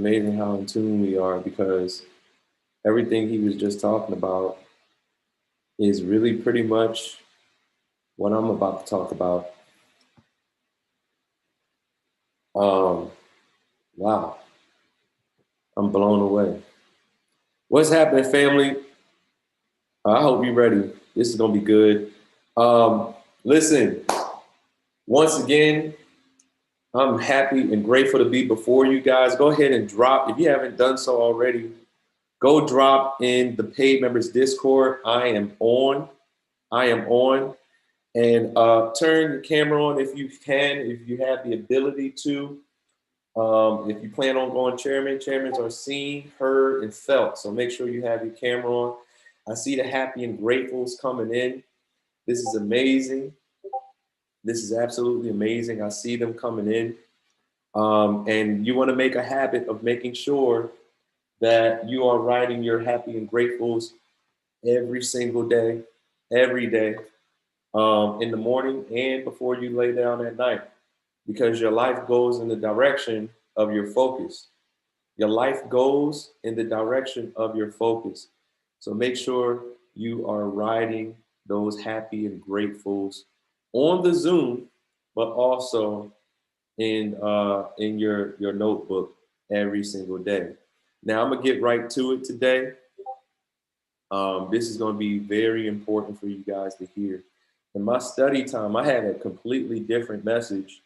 amazing how in tune we are because everything he was just talking about is really pretty much what I'm about to talk about. Um, wow, I'm blown away. What's happening, family? I hope you're ready. This is gonna be good. Listen, once again, I'm happy and grateful to be before you guys. Go ahead and drop, if you haven't done so already, go drop in the paid members Discord. I am on. I am on. And turn your camera on if you can, if you have the ability to. If you plan on going chairman, chairmans are seen, heard, and felt. So make sure you have your camera on. I see the happy and gratefuls coming in. This is amazing. This is absolutely amazing. I see them coming in. And you want to make a habit of making sure that you are writing your happy and gratefuls every single day, every day, in the morning and before you lay down at night, because your life goes in the direction of your focus. Your life goes in the direction of your focus. So make sure you are writing those happy and gratefuls on the Zoom, but also in your notebook every single day. Now I'm gonna get right to it today. This is gonna be very important for you guys to hear. In my study time, I had a completely different message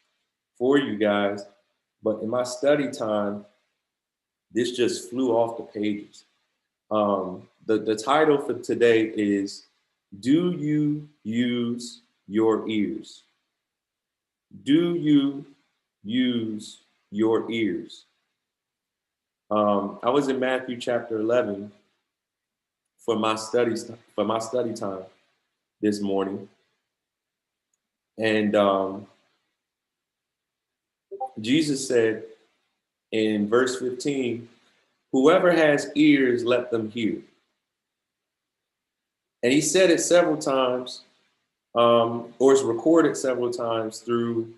for you guys, but in my study time, this just flew off the pages. The title for today is, Do You Use Your Ears? Do you use your ears? I was in Matthew chapter 11 for my study time this morning, and Jesus said in verse 15, "Whoever has ears, let them hear." And he said it several times, or it's recorded several times through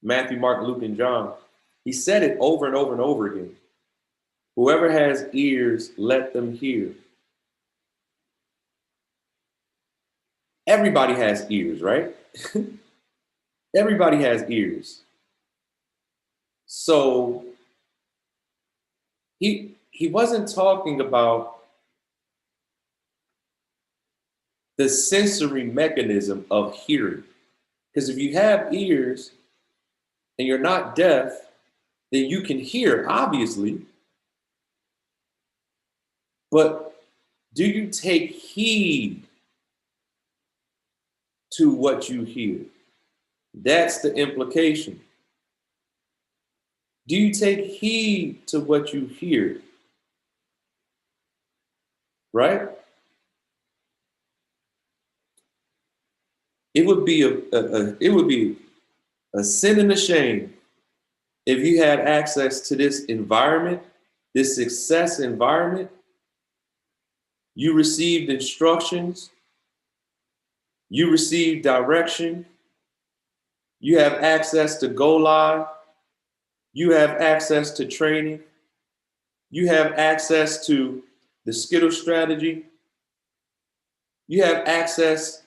Matthew, Mark, Luke, and John. He said it over and over and over again. Whoever has ears, let them hear. Everybody has ears, right? Everybody has ears. So he wasn't talking about the sensory mechanism of hearing. Because if you have ears and you're not deaf, then you can hear, obviously. But do you take heed to what you hear? That's the implication. Do you take heed to what you hear? Right? It would be a sin and a shame if you had access to this environment, this success environment. You received instructions, you received direction, you have access to go live, you have access to training, you have access to the Skittle strategy, you have access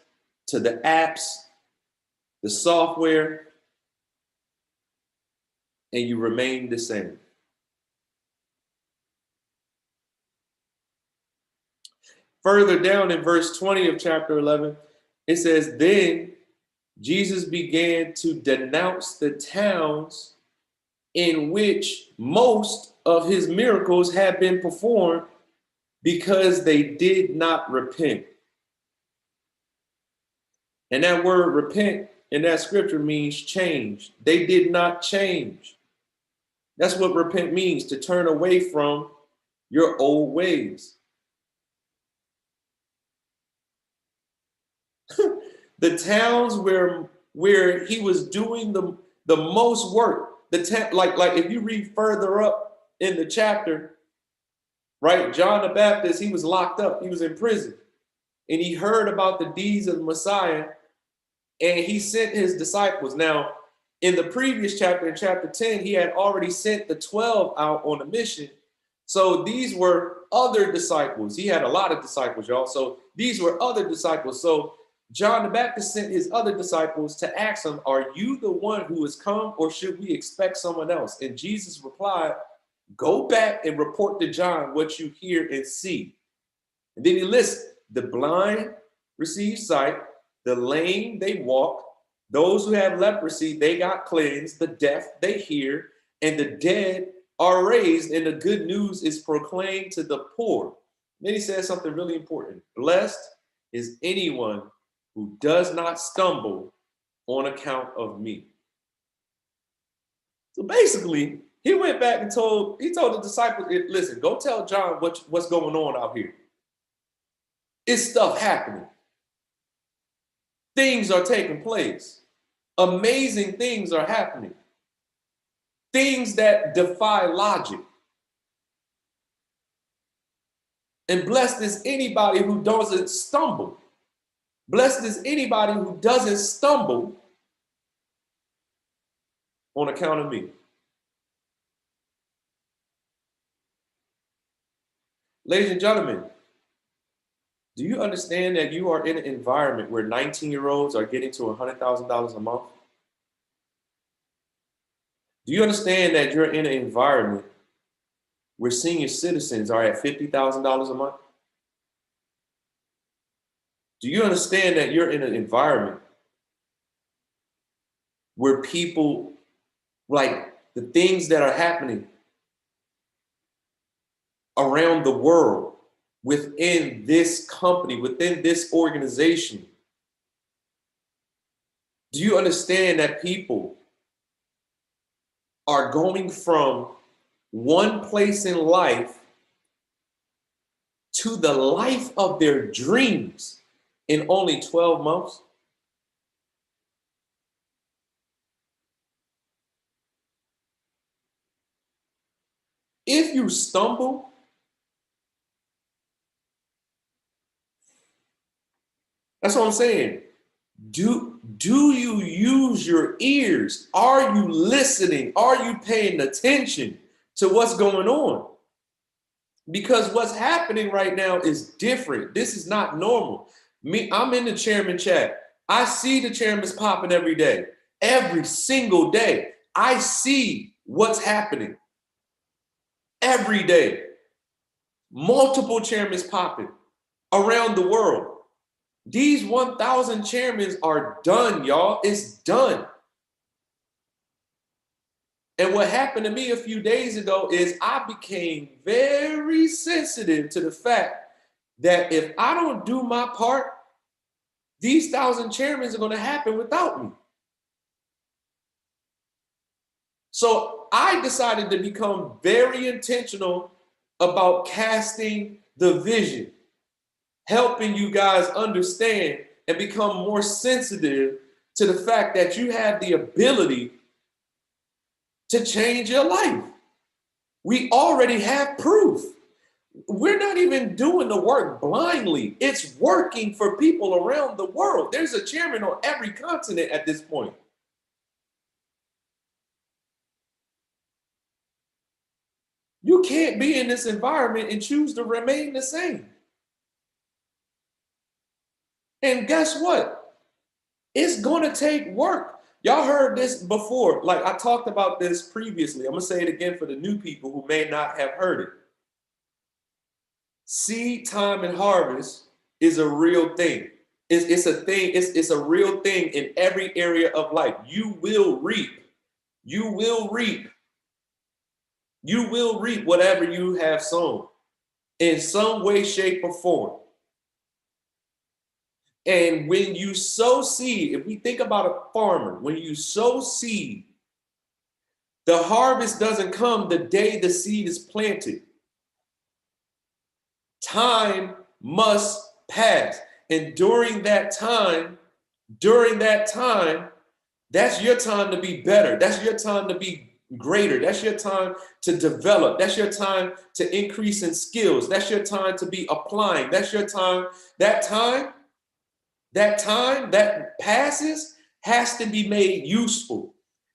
to the apps, the software, and you remain the same. Further down in verse 20 of chapter 11, it says, Then Jesus began to denounce the towns in which most of his miracles had been performed because they did not repent. And that word repent in that scripture means change. They did not change. That's what repent means, to turn away from your old ways. The towns where he was doing the most work, like if you read further up in the chapter, right? John the Baptist, he was locked up, he was in prison, and he heard about the deeds of the Messiah, and he sent his disciples. Now, In the previous chapter, in chapter 10, he had already sent the 12 out on a mission. So these were other disciples. He had a lot of disciples, y'all. So these were other disciples. So John the Baptist sent his other disciples to ask him, are you the one who has come, or should we expect someone else? And Jesus replied, go back and report to John what you hear and see. And then he lists the blind receive sight, the lame they walk, those who have leprosy, they got cleansed, the deaf they hear, and the dead are raised, and the good news is proclaimed to the poor. Then he says something really important. Blessed is anyone who does not stumble on account of me. So basically, he went back and told the disciples, listen, go tell John what's going on out here. It's stuff happening. Things are taking place. Amazing things are happening. Things that defy logic. And blessed is anybody who doesn't stumble. Blessed is anybody who doesn't stumble on account of me. Ladies and gentlemen, do you understand that you are in an environment where 19-year-olds are getting to $100,000 a month? Do you understand that you're in an environment where senior citizens are at $50,000 a month? Do you understand that you're in an environment where people, like the things that are happening around the world, within this company, within this organization? Do you understand that people are going from one place in life to the life of their dreams in only 12 months? If you stumble, that's what I'm saying. Do you use your ears? Are you listening? Are you paying attention to what's going on? Because what's happening right now is different. This is not normal. I'm in the chairman chat. I see the chairman's popping every day. Every single day. I see what's happening. Every day. Multiple chairmans popping around the world. These 1,000 chairmen are done, y'all. It's done. And what happened to me a few days ago is I became very sensitive to the fact that if I don't do my part, these 1,000 chairmen are going to happen without me. So I decided to become very intentional about casting the vision, helping you guys understand and become more sensitive to the fact that you have the ability to change your life. We already have proof. We're not even doing the work blindly. It's working for people around the world. There's a chairman on every continent at this point. You can't be in this environment and choose to remain the same. And guess what? It's going to take work. Y'all heard this before. Like I talked about this previously. I'm going to say it again for the new people who may not have heard it. Seed time and harvest is a real thing. It's a thing. It's a real thing in every area of life. You will reap. You will reap. You will reap whatever you have sown in some way, shape, or form. And when you sow seed, if we think about a farmer, when you sow seed, the harvest doesn't come the day the seed is planted. Time must pass. And during that time, that's your time to be better. That's your time to be greater. That's your time to develop. That's your time to increase in skills. That's your time to be applying. That's your time. That time that passes has to be made useful.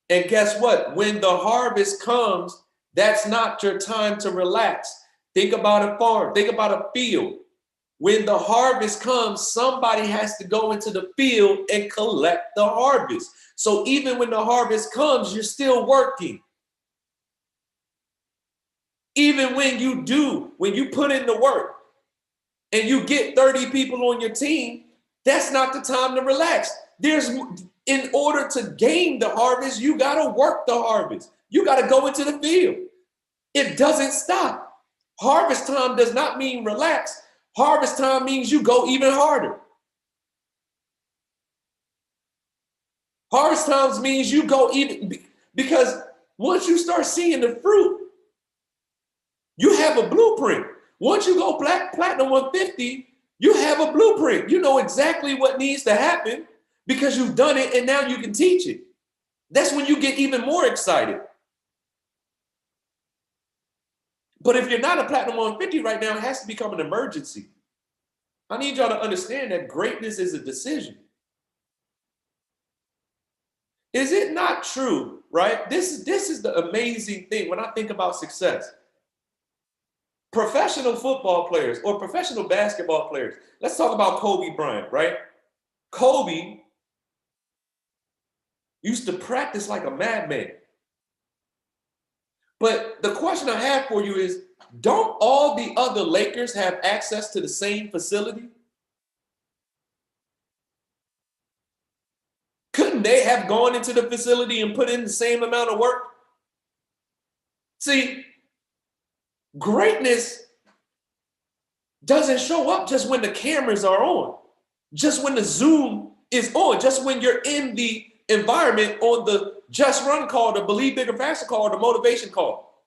And guess what? When the harvest comes, that's not your time to relax. Think about a farm, think about a field. When the harvest comes, somebody has to go into the field and collect the harvest. So even when the harvest comes, you're still working. Even when you put in the work and you get 30 people on your team, that's not the time to relax. In order to gain the harvest, you got to work the harvest. You got to go into the field. It doesn't stop. Harvest time does not mean relax. Harvest time means you go even harder. Harvest times means you go even, because once you start seeing the fruit, you have a blueprint. Once you go platinum 150, you have a blueprint. You know exactly what needs to happen because you've done it and now you can teach it. That's when you get even more excited. But if you're not a platinum 150 right now, it has to become an emergency. I need y'all to understand that greatness is a decision. Is it not true, right? This is the amazing thing when I think about success. Professional football players or professional basketball players. Let's talk about Kobe Bryant, right? Kobe used to practice like a madman. But the question I have for you is, don't all the other Lakers have access to the same facility? Couldn't they have gone into the facility and put in the same amount of work? See, greatness doesn't show up just when the cameras are on, just when the Zoom is on, just when you're in the environment on the Just Run call, the Believe Bigger Faster call, the motivation call.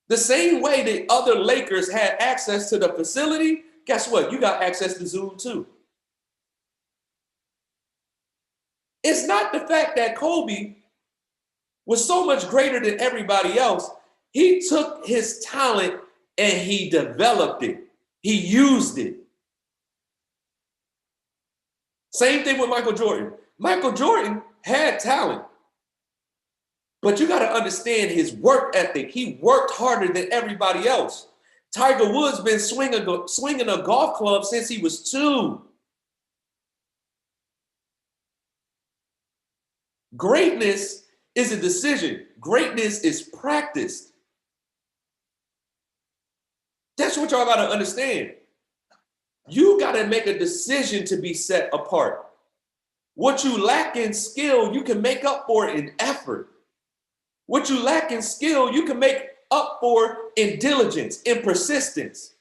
The same way the other Lakers had access to the facility, guess what? You got access to Zoom too. It's not the fact that Kobe was so much greater than everybody else. He took his talent and he developed it. He used it. Same thing with Michael Jordan. Michael Jordan had talent, but you got to understand his work ethic. He worked harder than everybody else. Tiger Woods been swinging a golf club since he was 2. Greatness is a decision. Greatness is practiced. That's what y'all got to understand. You got to make a decision to be set apart. What you lack in skill, you can make up for in effort. What you lack in skill, you can make up for in diligence, in persistence,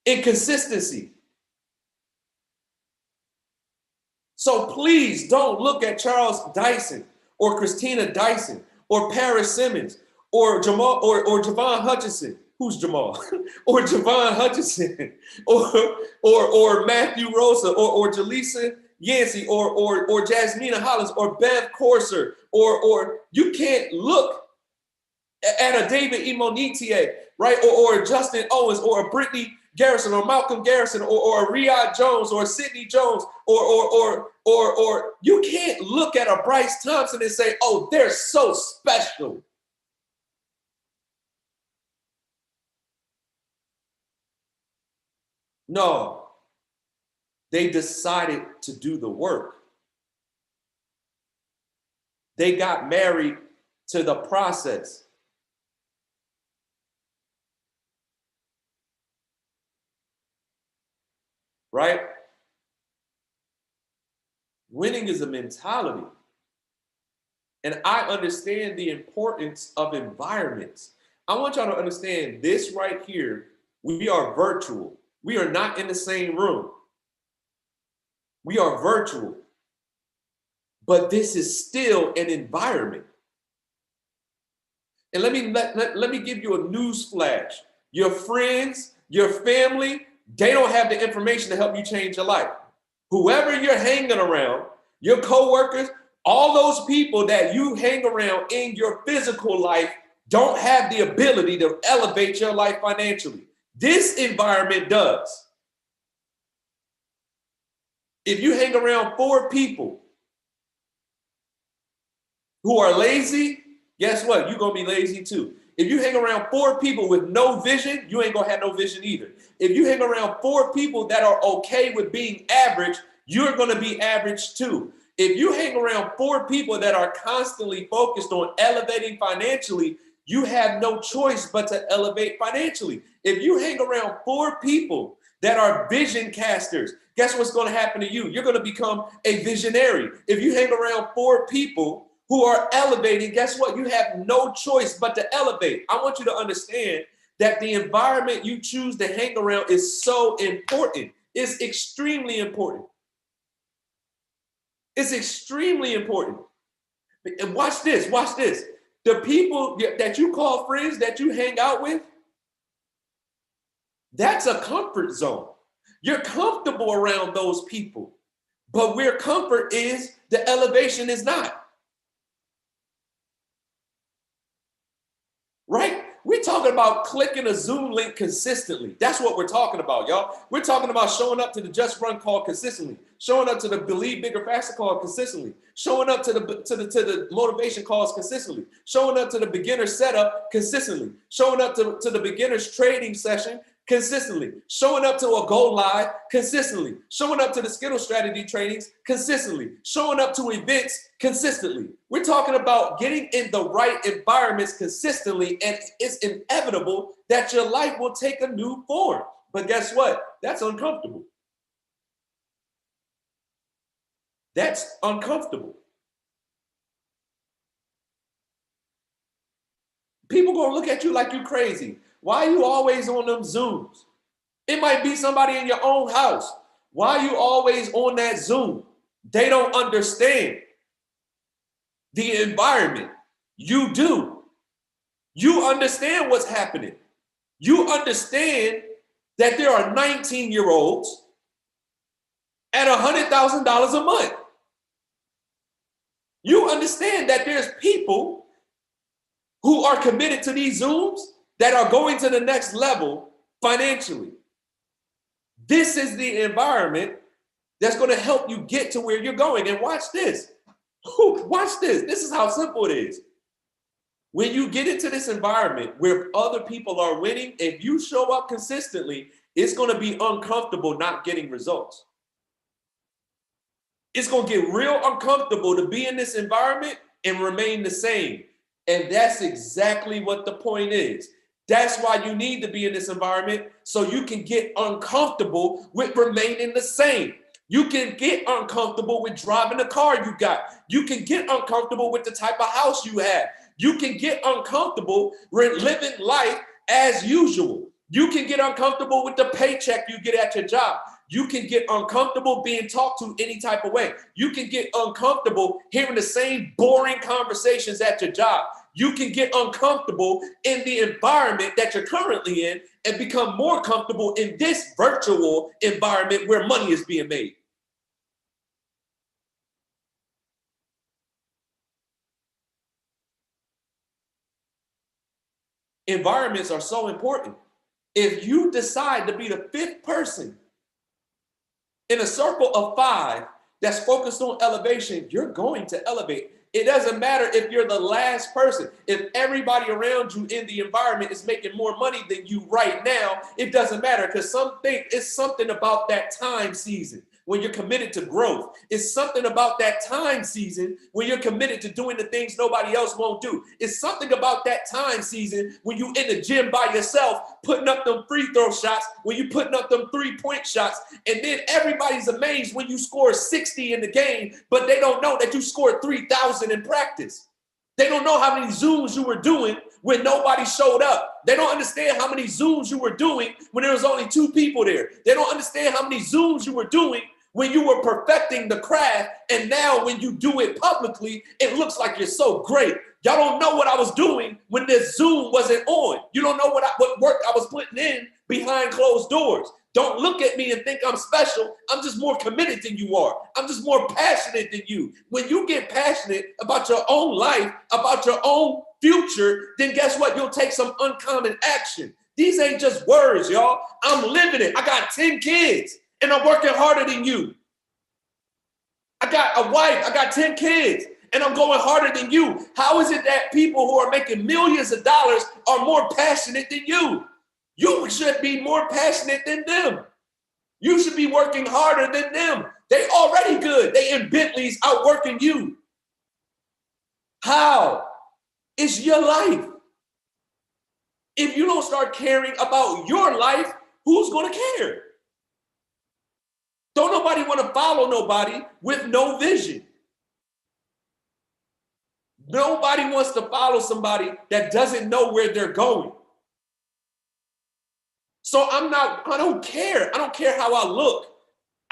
in consistency. So please don't look at Charles Dyson or Christina Dyson or Paris Simmons or Jamal or Javon Hutchinson. Who's Jamal? Or Javon Hutchinson or Matthew Rosa or Jaleesa Yancey or Jasmina Hollins or Bev Corser or you can't look at a David Imonitie, right? Or Justin Owens or a Brittany Garrison or Malcolm Garrison or a Riyad Jones or Sidney Jones or you can't look at a Bryce Thompson and say, oh, they're so special. No, they decided to do the work. They got married to the process. Right? Winning is a mentality. And I understand the importance of environments. I want y'all to understand this right here. We are virtual. We are not in the same room. We are virtual. But this is still an environment. And let me give you a news flash. Your friends, your family, they don't have the information to help you change your life. Whoever you're hanging around, your coworkers, all those people that you hang around in your physical life don't have the ability to elevate your life financially. This environment does. If you hang around 4 people who are lazy, guess what? You're going to be lazy too. If you hang around 4 people with no vision, you ain't going to have no vision either. If you hang around 4 people that are okay with being average, you're going to be average too. If you hang around 4 people that are constantly focused on elevating financially, you have no choice but to elevate financially. If you hang around 4 people that are vision casters, guess what's going to happen to you? You're going to become a visionary. If you hang around 4 people who are elevating, guess what? You have no choice but to elevate. I want you to understand that the environment you choose to hang around is so important. It's extremely important. It's extremely important. And watch this, watch this. The people that you call friends, that you hang out with, that's a comfort zone. You're comfortable around those people. But where comfort is, the elevation is not. Right? We're talking about clicking a Zoom link consistently. That's what we're talking about, y'all. We're talking about showing up to the Just Run call consistently, showing up to the Believe Bigger Faster call consistently, showing up to the motivation calls consistently, showing up to the beginner setup consistently, showing up to the beginner's trading session consistently, showing up to a go live consistently, showing up to the Skittle strategy trainings consistently, showing up to events consistently. We're talking about getting in the right environments consistently, and it's inevitable that your life will take a new form. But guess what? That's uncomfortable. That's uncomfortable. People gonna look at you like you crazy. Why are you always on them Zooms? It might be somebody in your own house. Why are you always on that Zoom? They don't understand the environment. You do. You understand what's happening. You understand that there are 19-year-olds at $100,000 a month. You understand that there's people who are committed to these Zooms that are going to the next level financially. This is the environment that's going to help you get to where you're going. And watch this. Watch this. This is how simple it is. When you get into this environment where other people are winning, if you show up consistently, it's going to be uncomfortable not getting results. It's going to get real uncomfortable to be in this environment and remain the same. And that's exactly what the point is. That's why you need to be in this environment, so you can get uncomfortable with remaining the same. You can get uncomfortable with driving the car you got. You can get uncomfortable with the type of house you have. You can get uncomfortable with living life as usual. You can get uncomfortable with the paycheck you get at your job. You can get uncomfortable being talked to any type of way. You can get uncomfortable hearing the same boring conversations at your job. You can get uncomfortable in the environment that you're currently in and become more comfortable in this virtual environment where money is being made. Environments are so important. If you decide to be the 5th person in a circle of 5 that's focused on elevation, you're going to elevate. It doesn't matter if you're the last person. If everybody around you in the environment is making more money than you right now, it doesn't matter, because it's something about that time season when you're committed to growth. It's something about that time season when you're committed to doing the things nobody else won't do. It's something about that time season when you're in the gym by yourself, putting up them free throw shots, when you're putting up them 3-point shots, and then everybody's amazed when you score 60 in the game, but they don't know that you scored 3,000 in practice. They don't know how many Zooms you were doing when nobody showed up. They don't understand how many Zooms you were doing when there was only 2 people there. They don't understand how many Zooms you were doing when you were perfecting the craft, and now when you do it publicly, it looks like you're so great. Y'all don't know what I was doing when this Zoom wasn't on. You don't know what work I was putting in behind closed doors. Don't look at me and think I'm special. I'm just more committed than you are. I'm just more passionate than you. When you get passionate about your own life, about your own future, then guess what? You'll take some uncommon action. These ain't just words, y'all. I'm living it. I got 10 kids. And I'm working harder than you. I got a wife, I got 10 kids, and I'm going harder than you. How is it that people who are making millions of dollars are more passionate than you? You should be more passionate than them. You should be working harder than them. They already good. They in Bentleys outworking you. How? It's your life. If you don't start caring about your life, who's going to care? Don't nobody want to follow nobody with no vision. Nobody wants to follow somebody that doesn't know where they're going. So I don't care. I don't care how I look.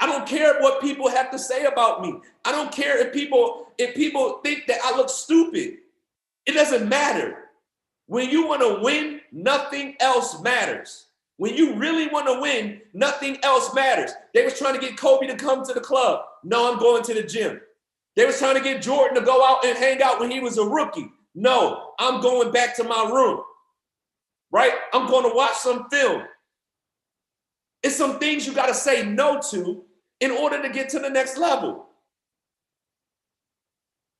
I don't care what people have to say about me. I don't care if people think that I look stupid. It doesn't matter. When you want to win, nothing else matters. When you really want to win, nothing else matters. They was trying to get Kobe to come to the club. No, I'm going to the gym. They was trying to get Jordan to go out and hang out when he was a rookie. No, I'm going back to my room. Right? I'm going to watch some film. It's some things you got to say no to in order to get to the next level.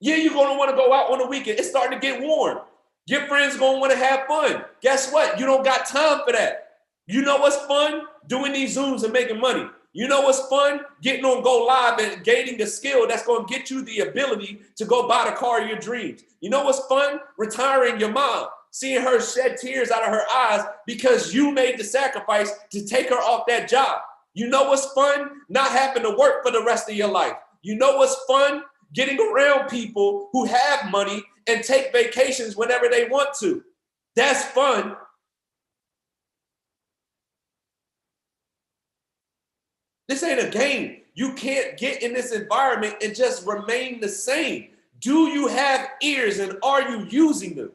Yeah, you're going to want to go out on the weekend. It's starting to get warm. Your friends going to want to have fun. Guess what? You don't got time for that. You know what's fun? Doing these Zooms and making money. You know what's fun? Getting on Go Live and gaining the skill that's going to get you the ability to go buy the car of your dreams. You know what's fun? Retiring your mom. Seeing her shed tears out of her eyes because you made the sacrifice to take her off that job. You know what's fun? Not having to work for the rest of your life. You know what's fun? Getting around people who have money and take vacations whenever they want to. That's fun. This ain't a game. You can't get in this environment and just remain the same. Do you have ears and are you using them?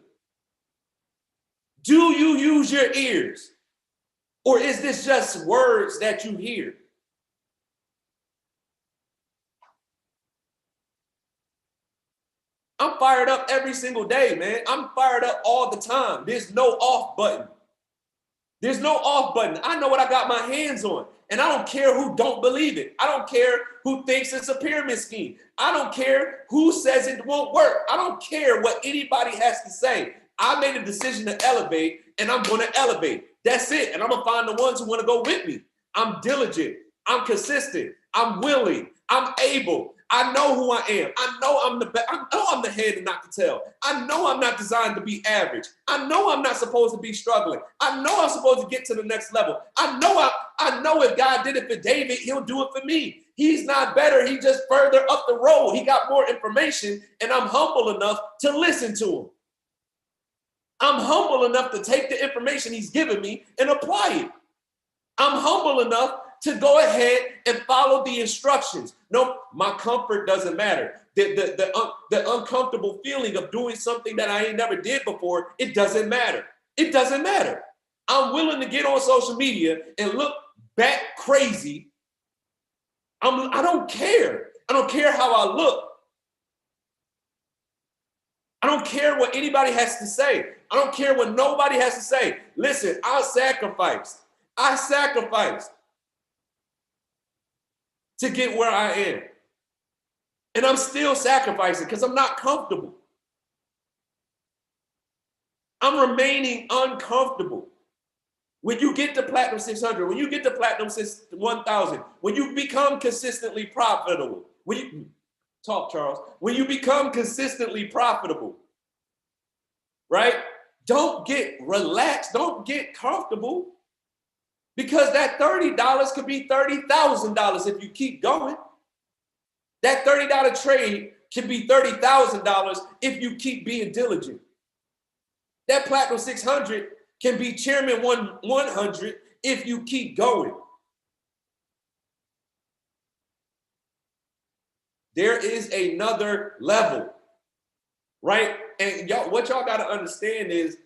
Do you use your ears? Or is this just words that you hear? I'm fired up every single day, man. I'm fired up all the time. There's no off button. There's no off button. I know what I got my hands on. And I don't care who don't believe it. I don't care who thinks it's a pyramid scheme. I don't care who says it won't work. I don't care what anybody has to say. I made a decision to elevate, and I'm going to elevate. That's it. And I'm going to find the ones who want to go with me. I'm diligent. I'm consistent. I'm willing. I'm able. I know who I am. I know I'm the best. I know I'm the head and not the tail. I know I'm not designed to be average. I know I'm not supposed to be struggling. I know I'm supposed to get to the next level. I know if God did it for David, he'll do it for me. He's not better. He's just further up the road. He got more information, and I'm humble enough to listen to him. I'm humble enough to take the information he's given me and apply it. I'm humble enough to go ahead and follow the instructions. No, my comfort doesn't matter. The uncomfortable feeling of doing something that I ain't never did before, it doesn't matter. It doesn't matter. I'm willing to get on social media and look back crazy. I don't care. I don't care how I look. I don't care what anybody has to say. I don't care what nobody has to say. Listen, I sacrificed to get where I am. And I'm still sacrificing because I'm not comfortable. I'm remaining uncomfortable. When you get to Platinum 600, when you get to Platinum 1000, when you become consistently profitable, when you become consistently profitable, right? Don't get relaxed. Don't get comfortable. Because that $30 could be $30,000 if you keep going. That $30 trade can be $30,000 if you keep being diligent. That Platinum 600 can be Chairman 100 if you keep going. There is another level, right? And what y'all got to understand is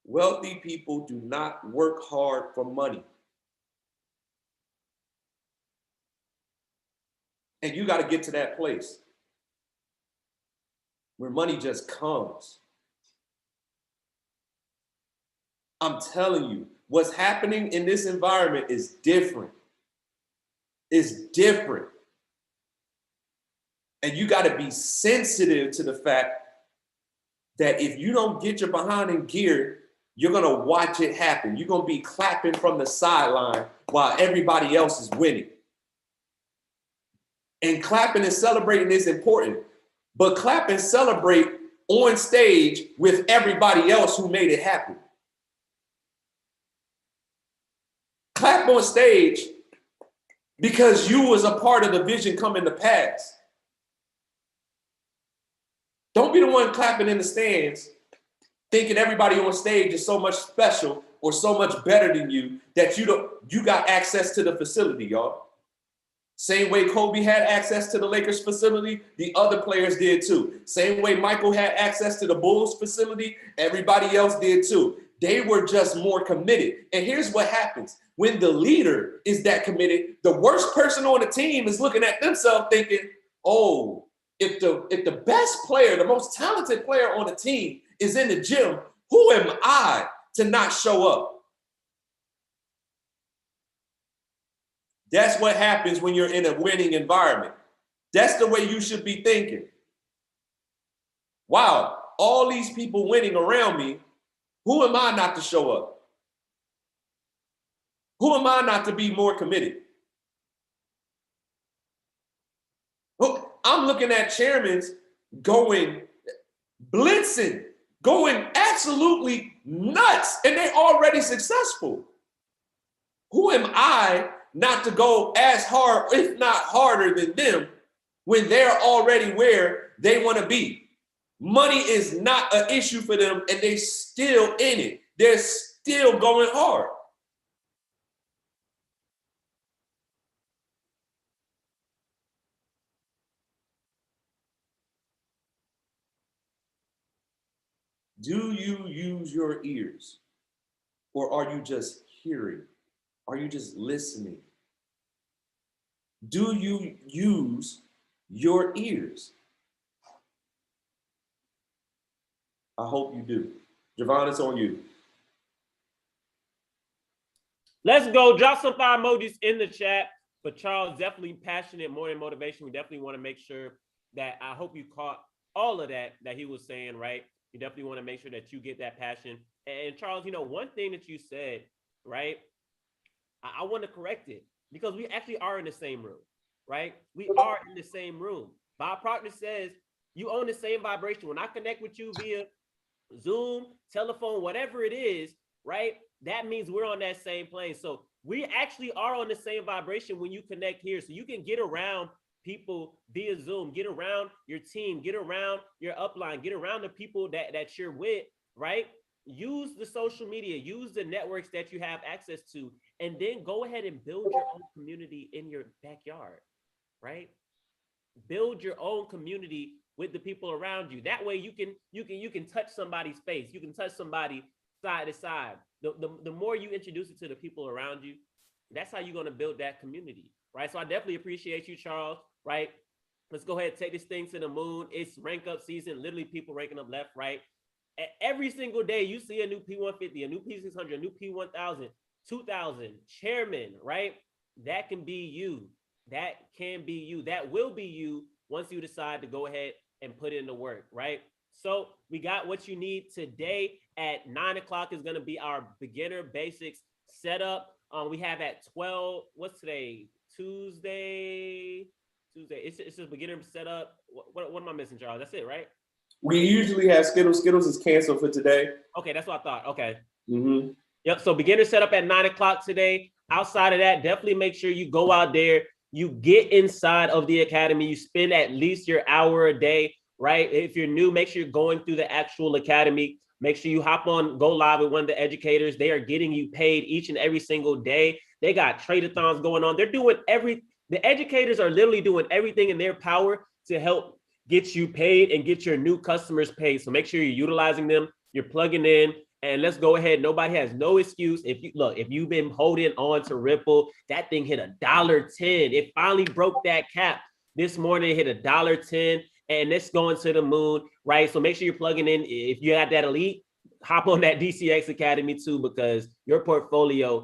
wealthy people do not work hard for money. And you got to get to that place where money just comes. I'm telling you, what's happening in this environment is different. It's different. And you got to be sensitive to the fact that if you don't get your behind in gear, you're going to watch it happen. You're going to be clapping from the sideline while everybody else is winning. And clapping and celebrating is important. But clap and celebrate on stage with everybody else who made it happen. Clap on stage because you was a part of the vision coming to pass. Don't be the one clapping in the stands thinking everybody on stage is so much special or so much better than you that you got access to the facility, y'all. Same way Kobe had access to the Lakers facility, the other players did too. Same way Michael had access to the Bulls facility, everybody else did too. They were just more committed. And here's what happens. When the leader is that committed, the worst person on the team is looking at themselves thinking, oh, if the best player, the most talented player on the team is in the gym, who am I to not show up? That's what happens when you're in a winning environment. That's the way you should be thinking. Wow, all these people winning around me, who am I not to show up? Who am I not to be more committed? Look, I'm looking at chairmen going blitzing, going absolutely nuts, and they're already successful. Who am I not to go as hard, if not harder than them, when they're already where they want to be? Money is not an issue for them, and they're still in it. They're still going hard. Do you use your ears? Or are you just hearing? Are you just listening? Do you use your ears? I hope you do. Javon, it's on you. Let's go. Drop some fire emojis in the chat. But Charles, definitely passionate, more than motivation. We definitely want to make sure that, I hope you caught all of that he was saying, right? You definitely want to make sure that you get that passion. And Charles, one thing that you said, right? I want to correct it because we actually are in the same room, right? We are in the same room. Bob Proctor says you own the same vibration. When I connect with you via Zoom, telephone, whatever it is, right? That means we're on that same plane. So we actually are on the same vibration when you connect here. So you can get around people via Zoom, get around your team, get around your upline, get around the people that you're with, right? Use the social media, use the networks that you have access to, and then go ahead and build your own community in your backyard, right? Build your own community with the people around you. That way you can touch somebody's face, you can touch somebody side to side. The more you introduce it to the people around you, that's how you're going to build that community, right? So I definitely appreciate you, Charles, right? Let's go ahead and take this thing to the moon. It's rank up season, literally people ranking up left, right? Every single day you see a new P150, a new P600, a new P1000, 2000, chairman, right? That can be you. That can be you. That will be you once you decide to go ahead and put in the work, right? So we got what you need today. At 9 o'clock is going to be our beginner basics setup. We have at 12, what's today? Tuesday. It's just beginner setup. What am I missing, Charles? That's it, right? We usually have Skittles. Skittles is canceled for today. Okay, that's what I thought. Okay. Mm-hmm. Yep. So beginner setup at 9 o'clock today. Outside of that, definitely make sure you go out there. You get inside of the academy. You spend at least your hour a day, right? If you're new, make sure you're going through the actual academy. Make sure you hop on, go live with one of the educators. They are getting you paid each and every single day. They got trade-a-thons going on. They're doing the educators are literally doing everything in their power to help get you paid and get your new customers paid. So make sure you're utilizing them, you're plugging in, and let's go ahead. Nobody has no excuse. If you've been holding on to Ripple, that thing hit $1.10. It finally broke that cap this morning. It hit $1.10, and it's going to the moon, right? So make sure you're plugging in. If you have that elite, hop on that DCX Academy too, because your portfolio